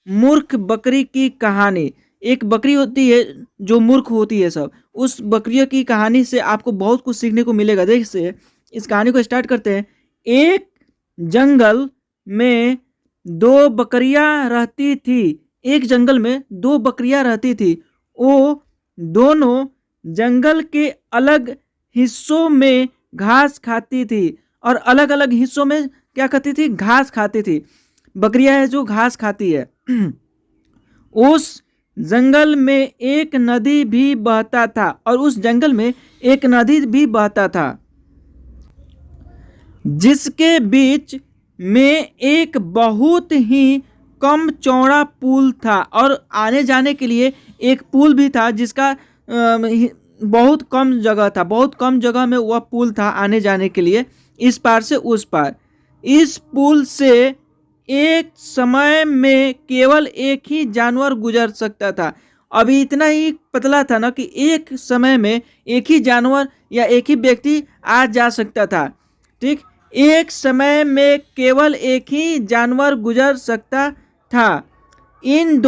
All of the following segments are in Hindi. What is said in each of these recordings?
मूर्ख बकरी की कहानी। एक बकरी होती है जो मूर्ख होती है सब, उस बकरियों की कहानी से आपको बहुत कुछ सीखने को मिलेगा। देखिए इस कहानी को स्टार्ट करते हैं। एक जंगल में दो बकरियां रहती थी। एक जंगल में दो बकरियां रहती थी। वो दोनों जंगल के अलग हिस्सों में घास खाती थी और अलग अलग हिस्सों में क्या खाती थी? घास खाती थी। बकरियां है जो घास खाती है। उस जंगल में एक नदी भी बहता था और उस जंगल में एक नदी भी बहता था जिसके बीच में एक बहुत ही कम चौड़ा पुल था और आने जाने के लिए एक पुल भी था जिसका बहुत कम जगह था। बहुत कम जगह में वह पुल था आने जाने के लिए, इस पार से उस पार। इस पुल से एक समय में केवल एक ही जानवर गुजर सकता था। अभी इतना ही पतला था ना कि एक समय में एक ही जानवर या एक ही व्यक्ति आ जा सकता था। ठीक, एक समय में केवल एक ही जानवर गुजर सकता था। इन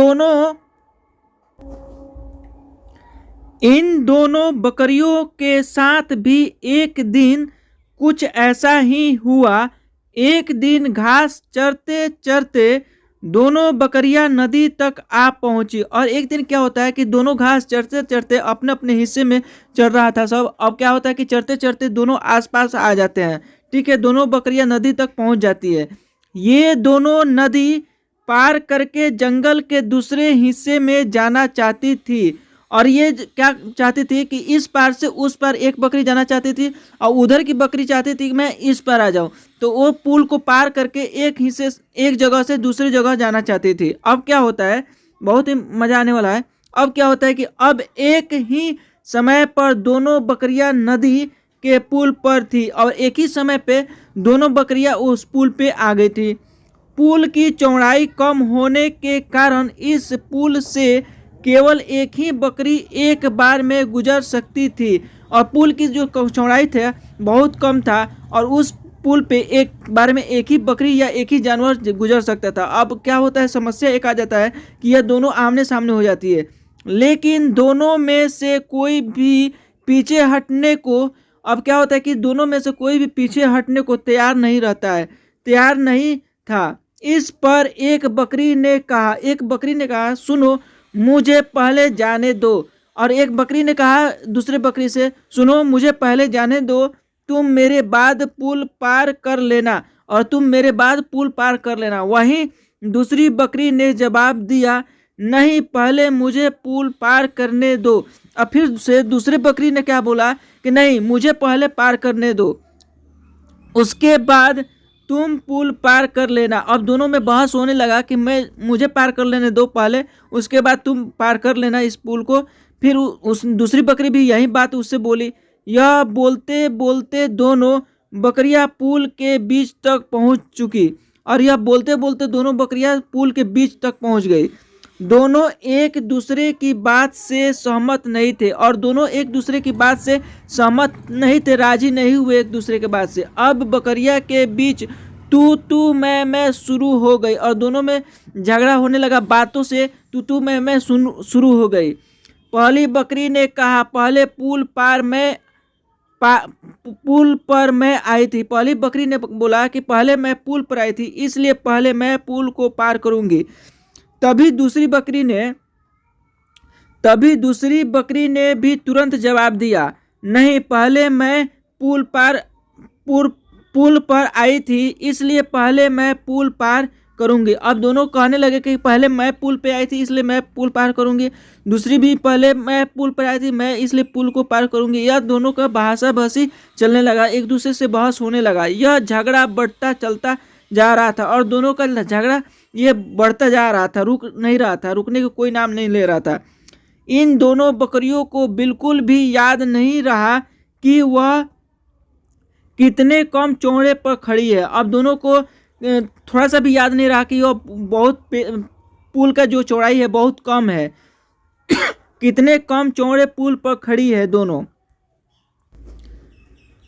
दोनों बकरियों के साथ भी एक दिन कुछ ऐसा ही हुआ। एक दिन घास चरते चरते दोनों बकरियां नदी तक आ पहुंची। और एक दिन क्या होता है कि दोनों घास चरते चरते अपने अपने हिस्से में चर रहा था सब। अब क्या होता है कि चरते चरते दोनों आसपास आ जाते हैं। ठीक है, दोनों बकरियां नदी तक पहुंच जाती है। ये दोनों नदी पार करके जंगल के दूसरे हिस्से में जाना चाहती थी। और ये क्या चाहती थी कि इस पार से उस पार एक बकरी जाना चाहती थी और उधर की बकरी चाहती थी कि मैं इस पार आ जाऊं। तो वो पुल को पार करके एक जगह से दूसरी जगह जाना चाहती थी। अब क्या होता है, बहुत ही मजा आने वाला है। अब क्या होता है कि अब एक ही समय पर दोनों बकरियां नदी के पुल पर थी और एक ही समय पे दोनों बकरियां उस पुल पे आ गई थी। पुल की चौड़ाई कम होने के कारण इस पुल से केवल एक ही बकरी एक बार में गुजर सकती थी और पुल की जो चौड़ाई थे बहुत कम था और उस पुल पे एक बार में एक ही बकरी या एक ही जानवर गुजर सकता था। अब क्या होता है, समस्या एक आ जाता है कि यह दोनों आमने सामने हो जाती है, लेकिन दोनों में से कोई भी पीछे हटने को अब क्या होता है कि दोनों में से कोई भी पीछे हटने को तैयार नहीं रहता है, तैयार नहीं था। इस पर एक बकरी ने कहा सुनो, मुझे पहले जाने दो। और एक बकरी ने कहा दूसरे बकरी से, सुनो मुझे पहले जाने दो, तुम मेरे बाद पुल पार कर लेना और तुम मेरे बाद पुल पार कर लेना। वहीं दूसरी बकरी ने जवाब दिया, नहीं पहले मुझे पुल पार करने दो। और फिर से दूसरे बकरी ने क्या बोला कि नहीं मुझे पहले पार करने दो, उसके बाद तुम पुल पार कर लेना। अब दोनों में बहस होने लगा कि मुझे पार कर लेने दो पहले, उसके बाद तुम पार कर लेना इस पुल को। फिर उस दूसरी बकरी भी यही बात उससे बोली। यह बोलते बोलते दोनों बकरियां पुल के बीच तक पहुंच चुकी और यह बोलते बोलते दोनों बकरियां पुल के बीच तक पहुंच गई। दोनों एक दूसरे की बात से सहमत नहीं थे और दोनों एक दूसरे की बात से सहमत नहीं थे, राजी नहीं हुए एक दूसरे के बात से। अब बकरिया के बीच तू मैं शुरू हो गई और दोनों में झगड़ा होने लगा, बातों से तू मैं शुरू हो गई। पहली बकरी ने कहा, पहले पुल पर मैं आई थी। पहली बकरी ने बोला कि पहले मैं पुल पर आई थी, इसलिए पहले मैं पुल को पार करूंगी। तभी दूसरी बकरी ने भी तुरंत जवाब दिया, नहीं पहले मैं पुल पर आई थी, इसलिए पहले मैं पुल पार करूंगी। अब दोनों कहने लगे कि पहले मैं पुल पे आई थी इसलिए मैं पुल पार करूंगी, दूसरी भी पहले मैं पुल पर आई थी मैं इसलिए पुल को पार करूंगी। यह दोनों का बहसी चलने लगा, एक दूसरे से बहस होने लगा। यह झगड़ा बढ़ता चलता जा रहा था और दोनों का झगड़ा ये बढ़ता जा रहा था, रुक नहीं रहा था, रुकने का कोई नाम नहीं ले रहा था। इन दोनों बकरियों को बिल्कुल भी याद नहीं रहा कि वह कितने कम चौड़े पर खड़ी है। अब दोनों को थोड़ा सा भी याद नहीं रहा कि वह पुल का जो चौड़ाई है बहुत कम है। कितने कम चौड़े पुल पर खड़ी है दोनों।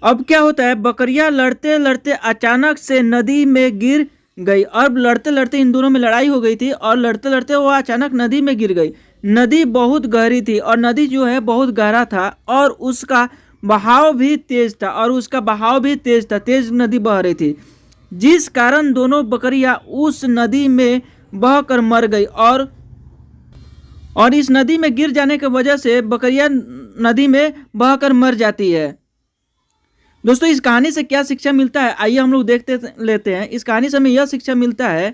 अब क्या होता है, बकरियां लड़ते लड़ते अचानक से नदी में गिर गई और लड़ते लड़ते इन दोनों में लड़ाई हो गई थी और लड़ते लड़ते वो अचानक नदी में गिर गई। नदी बहुत गहरी थी और नदी जो है बहुत गहरा था और उसका बहाव भी तेज था तेज नदी बह रही थी, जिस कारण दोनों बकरियां उस नदी में बहकर मर गई और इस नदी में गिर जाने की वजह से बकरियां नदी में बहकर मर जाती है। दोस्तों इस कहानी से क्या शिक्षा मिलता है, आइए हम लोग देखते लेते हैं। इस कहानी से हमें यह शिक्षा मिलता है,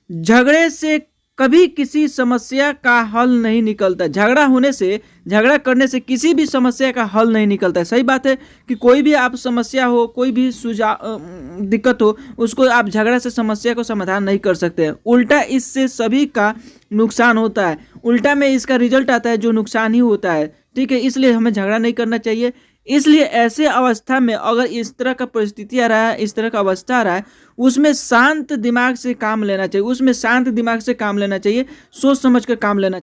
झगड़े से कभी किसी समस्या का हल नहीं निकलता। झगड़ा करने से किसी भी समस्या का हल नहीं निकलता है। सही बात है कि कोई भी आप समस्या हो, कोई भी दिक्कत हो, उसको आप झगड़ा से समस्या को समाधान नहीं कर सकते हैं। उल्टा इससे सभी का नुकसान होता है, उल्टा में इसका रिजल्ट आता है जो नुकसान ही होता है। ठीक है, इसलिए हमें झगड़ा नहीं करना चाहिए। इसलिए ऐसे अवस्था में अगर इस तरह का परिस्थिति आ रहा है, इस तरह का अवस्था आ रहा है, उसमें शांत दिमाग से काम लेना चाहिए, सोच समझ कर काम लेना चाहिए।